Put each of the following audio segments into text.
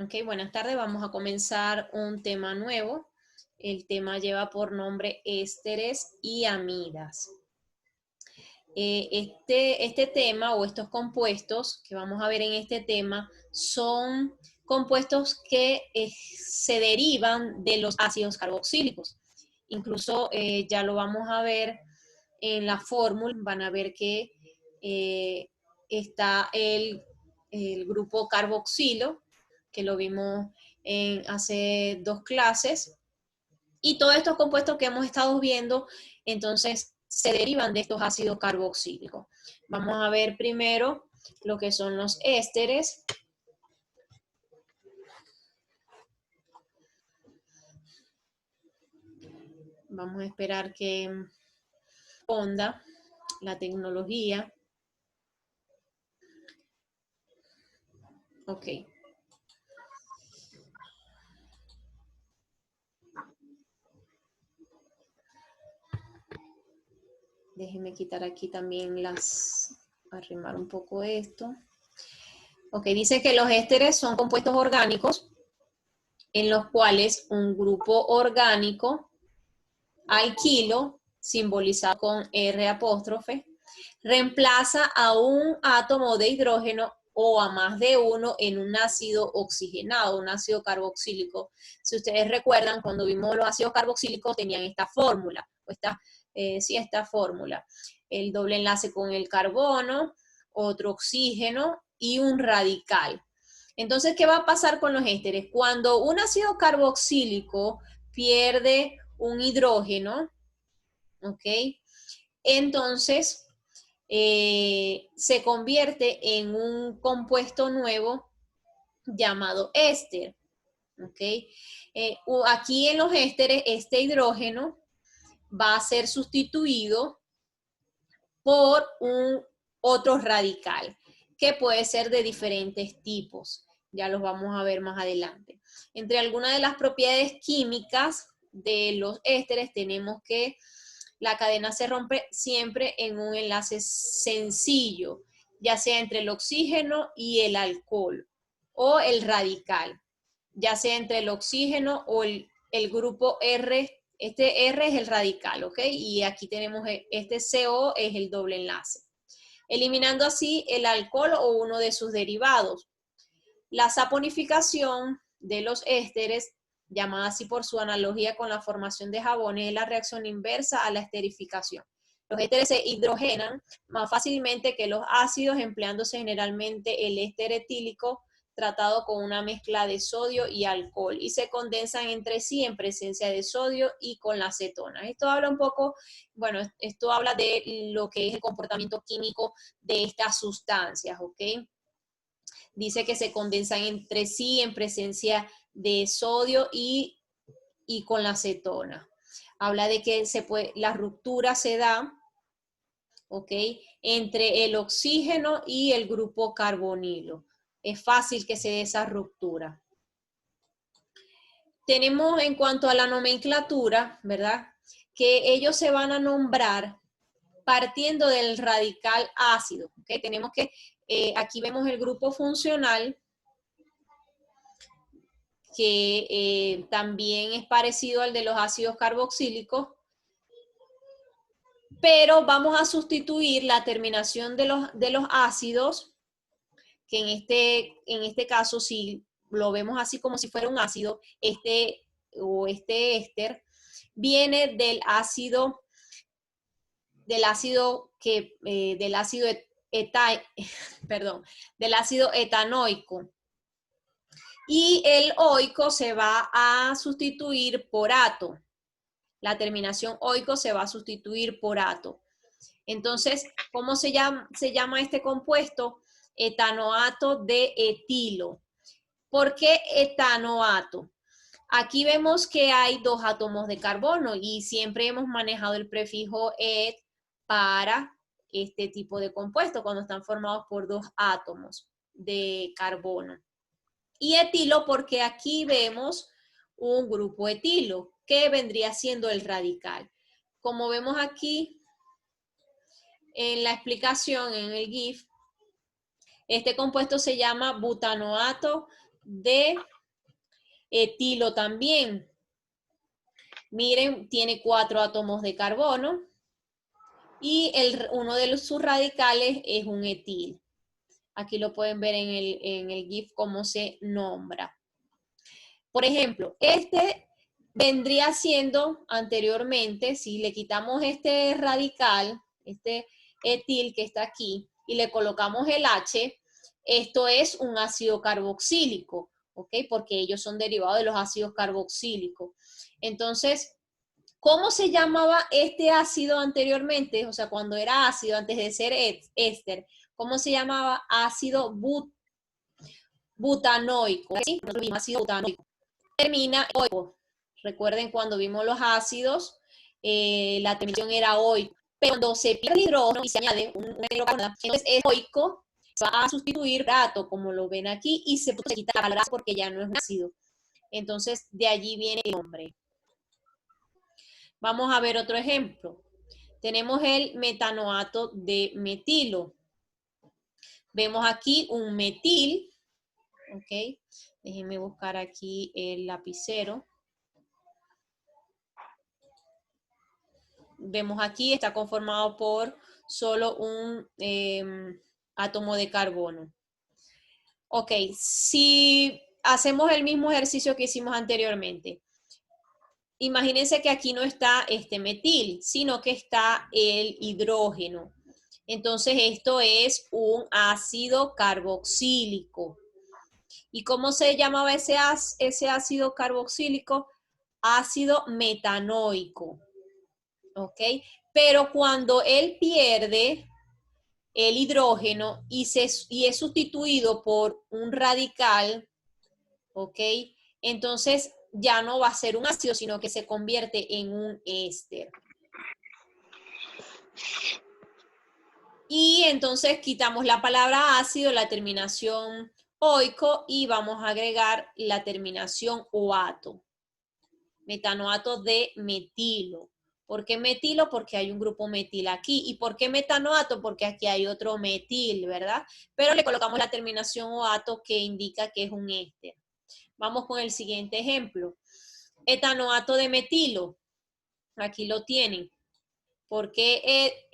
Ok, buenas tardes. Vamos a comenzar un tema nuevo. El tema lleva por nombre ésteres y amidas. Este tema o estos compuestos que vamos a ver en este tema son compuestos que se derivan de los ácidos carboxílicos. Incluso ya lo vamos a ver en la fórmula, van a ver que está el grupo carboxilo, que lo vimos hace 2 clases, y todos estos compuestos que hemos estado viendo, entonces, se derivan de estos ácidos carboxílicos. Vamos a ver primero lo que son los ésteres. Vamos a esperar que responda la tecnología. Ok. Déjenme quitar aquí también arrimar un poco esto. Ok, dice que los ésteres son compuestos orgánicos en los cuales un grupo orgánico alquilo, simbolizado con R apóstrofe, reemplaza a un átomo de hidrógeno o a más de uno en un ácido oxigenado, un ácido carboxílico. Si ustedes recuerdan, cuando vimos los ácidos carboxílicos tenían esta fórmula, esta fórmula. El doble enlace con el carbono, otro oxígeno y un radical. Entonces, ¿qué va a pasar con los ésteres? Cuando un ácido carboxílico pierde un hidrógeno, ¿ok? Entonces, se convierte en un compuesto nuevo llamado éster, ¿ok? Aquí en los ésteres, este hidrógeno va a ser sustituido por otro radical, que puede ser de diferentes tipos. Ya los vamos a ver más adelante. Entre algunas de las propiedades químicas de los ésteres tenemos que la cadena se rompe siempre en un enlace sencillo, ya sea entre el oxígeno y el alcohol, o el radical, ya sea entre el oxígeno o el grupo R. Este R es el radical, ¿ok? Y aquí tenemos este CO es el doble enlace. Eliminando así el alcohol o uno de sus derivados. La saponificación de los ésteres, llamada así por su analogía con la formación de jabones, es la reacción inversa a la esterificación. Los ésteres se hidrogenan más fácilmente que los ácidos, empleándose generalmente el éster etílico tratado con una mezcla de sodio y alcohol, y se condensan entre sí en presencia de sodio y con la acetona. Esto habla un poco, bueno, esto habla de lo que es el comportamiento químico de estas sustancias, ¿ok? Dice que se condensan entre sí en presencia de sodio y con la acetona. Habla de que la ruptura se da, ¿ok?, entre el oxígeno y el grupo carbonilo. Es fácil que se dé esa ruptura. Tenemos en cuanto a la nomenclatura, ¿verdad?, que ellos se van a nombrar partiendo del radical ácido, ¿ok? Tenemos que, aquí vemos el grupo funcional, que también es parecido al de los ácidos carboxílicos, pero vamos a sustituir la terminación de los ácidos, que en este caso, si lo vemos así como si fuera un ácido, este éster viene del ácido etanoico. Y el oico se va a sustituir por ato. La terminación oico se va a sustituir por ato. Entonces, ¿cómo se llama este compuesto? Etanoato de etilo. ¿Por qué etanoato? Aquí vemos que hay 2 átomos de carbono y siempre hemos manejado el prefijo et para este tipo de compuestos cuando están formados por 2 átomos de carbono. Y etilo porque aquí vemos un grupo etilo, que vendría siendo el radical. Como vemos aquí en la explicación, en el GIF, este compuesto se llama butanoato de etilo también. Miren, tiene 4 átomos de carbono y uno de sus radicales es un etil. Aquí lo pueden ver en el GIF cómo se nombra. Por ejemplo, este vendría siendo anteriormente, si le quitamos este radical, este etil que está aquí, y le colocamos el H, esto es un ácido carboxílico, ¿ok? Porque ellos son derivados de los ácidos carboxílicos. Entonces, ¿cómo se llamaba este ácido anteriormente? O sea, cuando era ácido, antes de ser éster, ¿cómo se llamaba? Ácido butanoico, ¿sí? Ácido butanoico. Termina en oico. Recuerden cuando vimos los ácidos, la terminación era oico. Pero cuando se pierde el hidrógeno y se añade un hidrocarburo, entonces es oico, se va a sustituir rato, como lo ven aquí, y se quita la palabra porque ya no es un ácido. Entonces, de allí viene el nombre. Vamos a ver otro ejemplo. Tenemos el metanoato de metilo. Vemos aquí un metil, ¿ok? Déjenme buscar aquí el lapicero. Vemos aquí, está conformado por solo un átomo de carbono. Ok, si hacemos el mismo ejercicio que hicimos anteriormente, imagínense que aquí no está este metil, sino que está el hidrógeno. Entonces esto es un ácido carboxílico. ¿Y cómo se llamaba ese ácido carboxílico? Ácido metanoico. ¿Ok? Pero cuando él pierde el hidrógeno y es sustituido por un radical, ¿ok? Entonces ya no va a ser un ácido, sino que se convierte en un éster. Y entonces quitamos la palabra ácido, la terminación oico, y vamos a agregar la terminación oato. Metanoato de metilo. ¿Por qué metilo? Porque hay un grupo metil aquí. ¿Y por qué metanoato? Porque aquí hay otro metil, ¿verdad? Pero le colocamos la terminación oato que indica que es un éster. Vamos con el siguiente ejemplo. Etanoato de metilo. Aquí lo tienen. ¿Por qué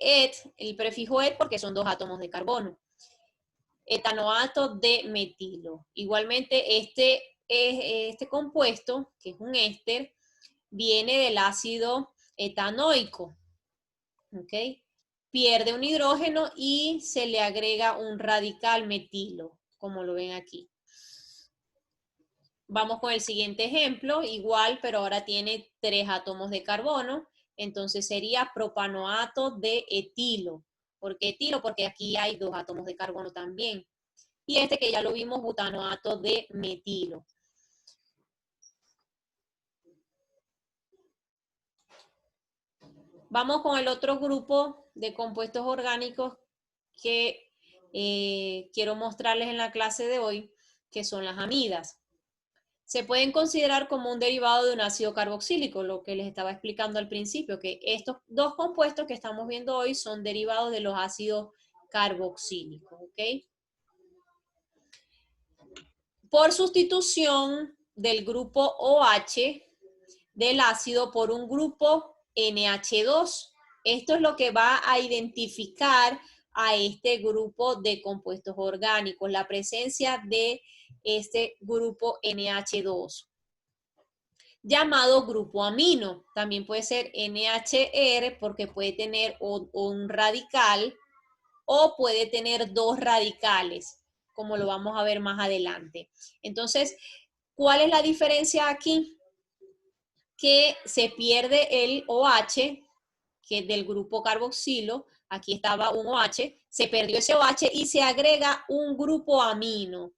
el prefijo et? Porque son 2 átomos de carbono. Etanoato de metilo. Igualmente, este compuesto, que es un éster, viene del ácido etanoico, ¿ok? Pierde un hidrógeno y se le agrega un radical metilo, como lo ven aquí. Vamos con el siguiente ejemplo, igual, pero ahora tiene 3 átomos de carbono, entonces sería propanoato de etilo. ¿Por qué etilo? Porque aquí hay 2 átomos de carbono también. Y este que ya lo vimos, butanoato de metilo. Vamos con el otro grupo de compuestos orgánicos que quiero mostrarles en la clase de hoy, que son las amidas. Se pueden considerar como un derivado de un ácido carboxílico, lo que les estaba explicando al principio, que estos 2 compuestos que estamos viendo hoy son derivados de los ácidos carboxílicos, ¿ok? Por sustitución del grupo OH del ácido por un grupo NH2. Esto es lo que va a identificar a este grupo de compuestos orgánicos, la presencia de este grupo NH2, llamado grupo amino. También puede ser NHR porque puede tener un radical o puede tener 2 radicales, como lo vamos a ver más adelante. Entonces, ¿cuál es la diferencia aquí? Que se pierde el OH, que es del grupo carboxilo, aquí estaba un OH, se perdió ese OH y se agrega un grupo amino,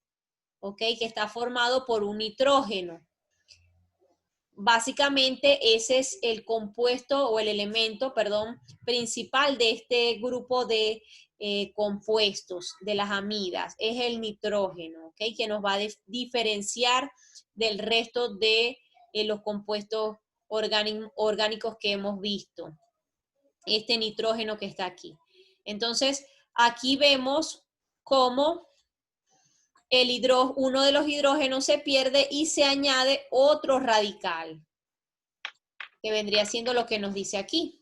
¿ok? Que está formado por un nitrógeno. Básicamente ese es el compuesto o el elemento, perdón, principal de este grupo de compuestos de las amidas, es el nitrógeno, ¿ok? Que nos va a diferenciar del resto de los compuestos orgánicos que hemos visto. Este nitrógeno que está aquí. Entonces, aquí vemos cómo uno de los hidrógenos se pierde y se añade otro radical, que vendría siendo lo que nos dice aquí.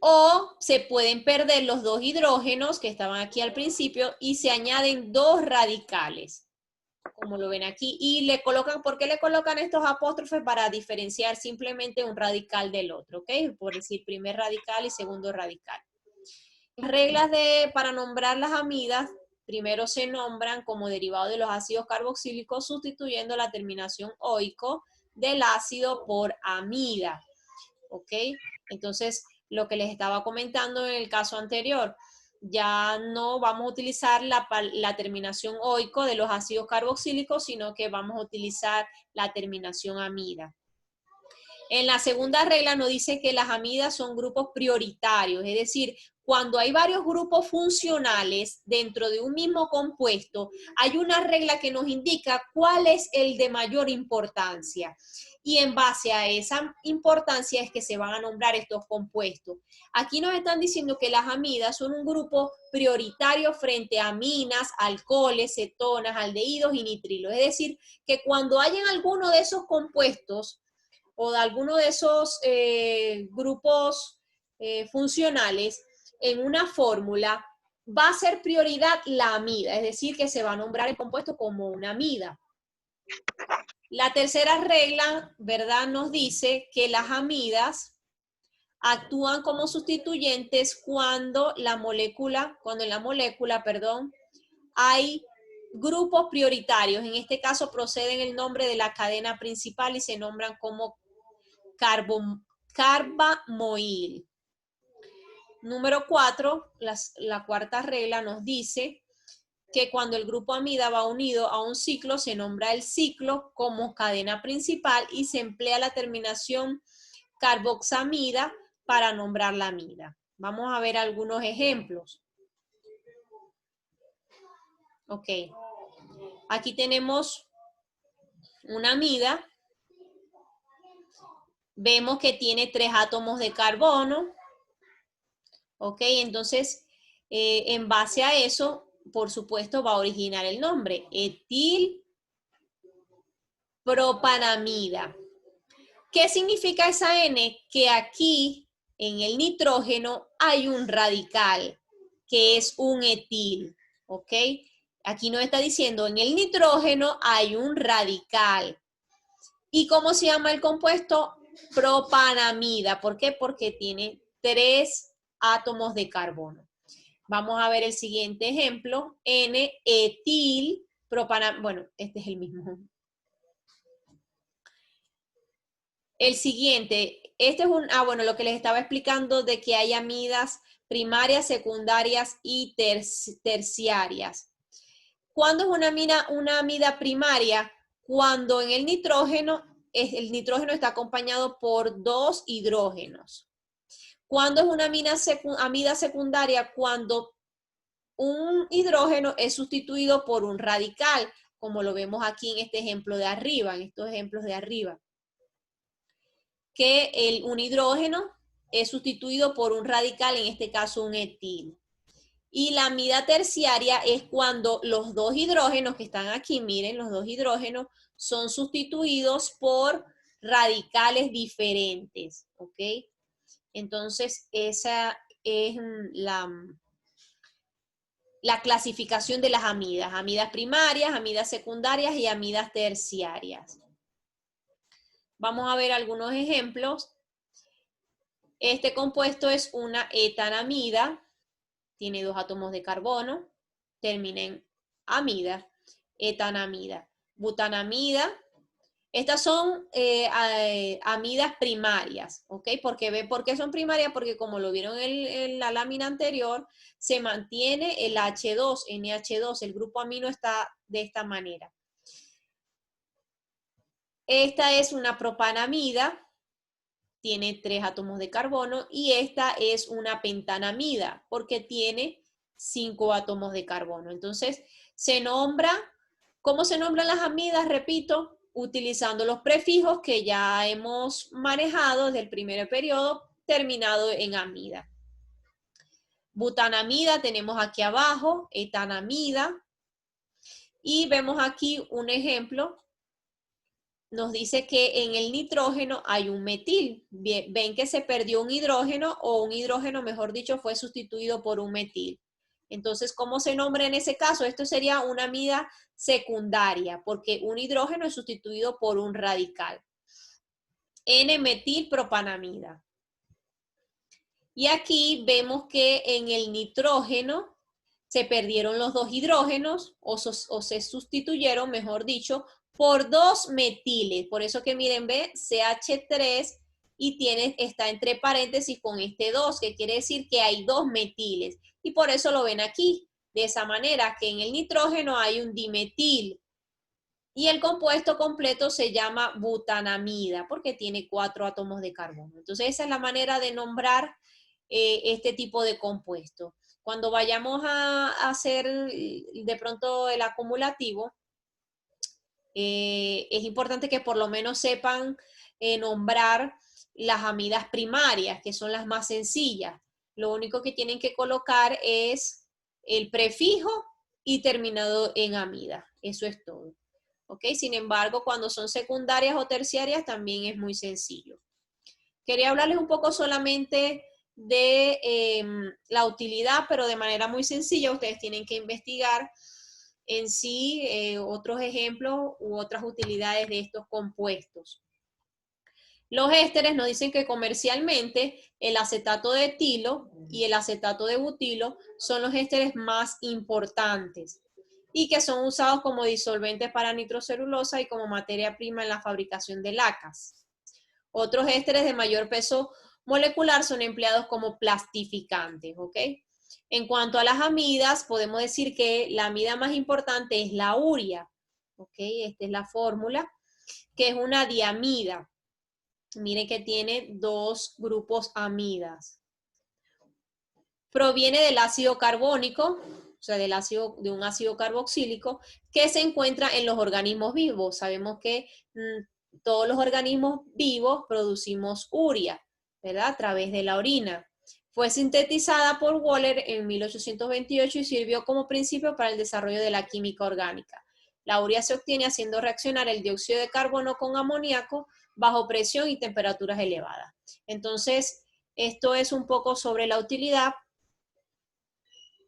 O se pueden perder los dos hidrógenos que estaban aquí al principio y se añaden dos radicales, como lo ven aquí. Y le colocan, ¿por qué le colocan estos apóstrofes? Para diferenciar simplemente un radical del otro, ¿ok? Por decir primer radical y segundo radical. Las reglas para nombrar las amidas, primero se nombran como derivado de los ácidos carboxílicos, sustituyendo la terminación oico del ácido por amida, ¿ok? Entonces, lo que les estaba comentando en el caso anterior, ya no vamos a utilizar la terminación oico de los ácidos carboxílicos, sino que vamos a utilizar la terminación amida. En la segunda regla nos dice que las amidas son grupos prioritarios, es decir, cuando hay varios grupos funcionales dentro de un mismo compuesto, hay una regla que nos indica cuál es el de mayor importancia. Y en base a esa importancia es que se van a nombrar estos compuestos. Aquí nos están diciendo que las amidas son un grupo prioritario frente a aminas, alcoholes, cetonas, aldehídos y nitrilos. Es decir, que cuando hayan alguno de esos compuestos o de alguno de esos grupos funcionales en una fórmula, va a ser prioridad la amida, es decir, que se va a nombrar el compuesto como una amida. La tercera regla, ¿verdad?, nos dice que las amidas actúan como sustituyentes cuando en la molécula, hay grupos prioritarios. En este caso proceden el nombre de la cadena principal y se nombran como carbamoil. Número 4, la cuarta regla nos dice que cuando el grupo amida va unido a un ciclo, se nombra el ciclo como cadena principal y se emplea la terminación carboxamida para nombrar la amida. Vamos a ver algunos ejemplos. Ok. Aquí tenemos una amida. Vemos que tiene 3 átomos de carbono. Ok, entonces, en base a eso, por supuesto, va a originar el nombre, etilpropanamida. ¿Qué significa esa N? Que aquí, en el nitrógeno, hay un radical, que es un etil, ¿ok? Aquí nos está diciendo, en el nitrógeno hay un radical. ¿Y cómo se llama el compuesto? Propanamida. ¿Por qué? Porque tiene 3 átomos de carbono. Vamos a ver el siguiente ejemplo. N-etilpropanamida. Bueno, este es el mismo. El siguiente, este es bueno, lo que les estaba explicando de que hay amidas primarias, secundarias y terciarias. ¿Cuándo es una amida primaria? Cuando en el nitrógeno está acompañado por 2 hidrógenos. ¿Cuándo es una amida secundaria? Cuando un hidrógeno es sustituido por un radical, como lo vemos aquí en este ejemplo de arriba, en estos ejemplos de arriba. Que un hidrógeno es sustituido por un radical, en este caso un etil. Y la amida terciaria es cuando los 2 hidrógenos que están aquí, miren, los 2 hidrógenos son sustituidos por radicales diferentes, ¿ok? Entonces, esa es la clasificación de las amidas. Amidas primarias, amidas secundarias y amidas terciarias. Vamos a ver algunos ejemplos. Este compuesto es una etanamida. Tiene 2 átomos de carbono. Termina en amida. Etanamida. Butanamida. Estas son amidas primarias, ¿ok? ¿Por qué son primarias? Porque como lo vieron en la lámina anterior, se mantiene el H2, NH2, el grupo amino está de esta manera. Esta es una propanamida, tiene 3 átomos de carbono, y esta es una pentanamida, porque tiene 5 átomos de carbono. Entonces, ¿cómo se nombran las amidas? Repito, utilizando los prefijos que ya hemos manejado desde el primer periodo, terminado en amida. Butanamida tenemos aquí abajo, etanamida. Y vemos aquí un ejemplo. Nos dice que en el nitrógeno hay un metil. Bien, ven que se perdió un hidrógeno o un hidrógeno, mejor dicho, fue sustituido por un metil. Entonces, ¿cómo se nombra en ese caso? Esto sería una amida secundaria, porque un hidrógeno es sustituido por un radical. N-metilpropanamida. Y aquí vemos que en el nitrógeno se perdieron los dos hidrógenos o se sustituyeron, mejor dicho, por dos metiles. Por eso que miren, ve, CH3 y está entre paréntesis con este 2, que quiere decir que hay dos metiles. Y por eso lo ven aquí, de esa manera, que en el nitrógeno hay un dimetil. Y el compuesto completo se llama butanamida, porque tiene 4 átomos de carbono. Entonces esa es la manera de nombrar este tipo de compuesto. Cuando vayamos a hacer de pronto el acumulativo, es importante que por lo menos sepan nombrar las amidas primarias, que son las más sencillas. Lo único que tienen que colocar es el prefijo y terminado en amida. Eso es todo. ¿Ok? Sin embargo, cuando son secundarias o terciarias también es muy sencillo. Quería hablarles un poco solamente de la utilidad, pero de manera muy sencilla. Ustedes tienen que investigar en sí otros ejemplos u otras utilidades de estos compuestos. Los ésteres nos dicen que comercialmente el acetato de etilo y el acetato de butilo son los ésteres más importantes y que son usados como disolventes para nitrocelulosa y como materia prima en la fabricación de lacas. Otros ésteres de mayor peso molecular son empleados como plastificantes, ¿ok? En cuanto a las amidas, podemos decir que la amida más importante es la urea, ¿ok? Esta es la fórmula, que es una diamida. Miren que tiene dos grupos amidas. Proviene del ácido carbónico, o sea, de un ácido carboxílico, que se encuentra en los organismos vivos. Sabemos que todos los organismos vivos producimos urea, ¿verdad? A través de la orina. Fue sintetizada por Wöhler en 1828 y sirvió como principio para el desarrollo de la química orgánica. La urea se obtiene haciendo reaccionar el dióxido de carbono con amoníaco bajo presión y temperaturas elevadas. Entonces, esto es un poco sobre la utilidad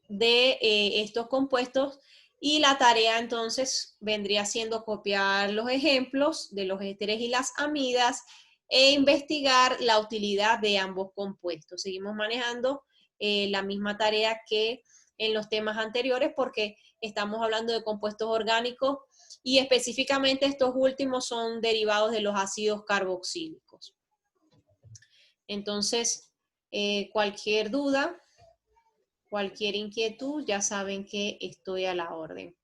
de estos compuestos y la tarea entonces vendría siendo copiar los ejemplos de los ésteres y las amidas e investigar la utilidad de ambos compuestos. Seguimos manejando la misma tarea que en los temas anteriores porque estamos hablando de compuestos orgánicos y específicamente estos últimos son derivados de los ácidos carboxílicos. Entonces, cualquier duda, cualquier inquietud, ya saben que estoy a la orden.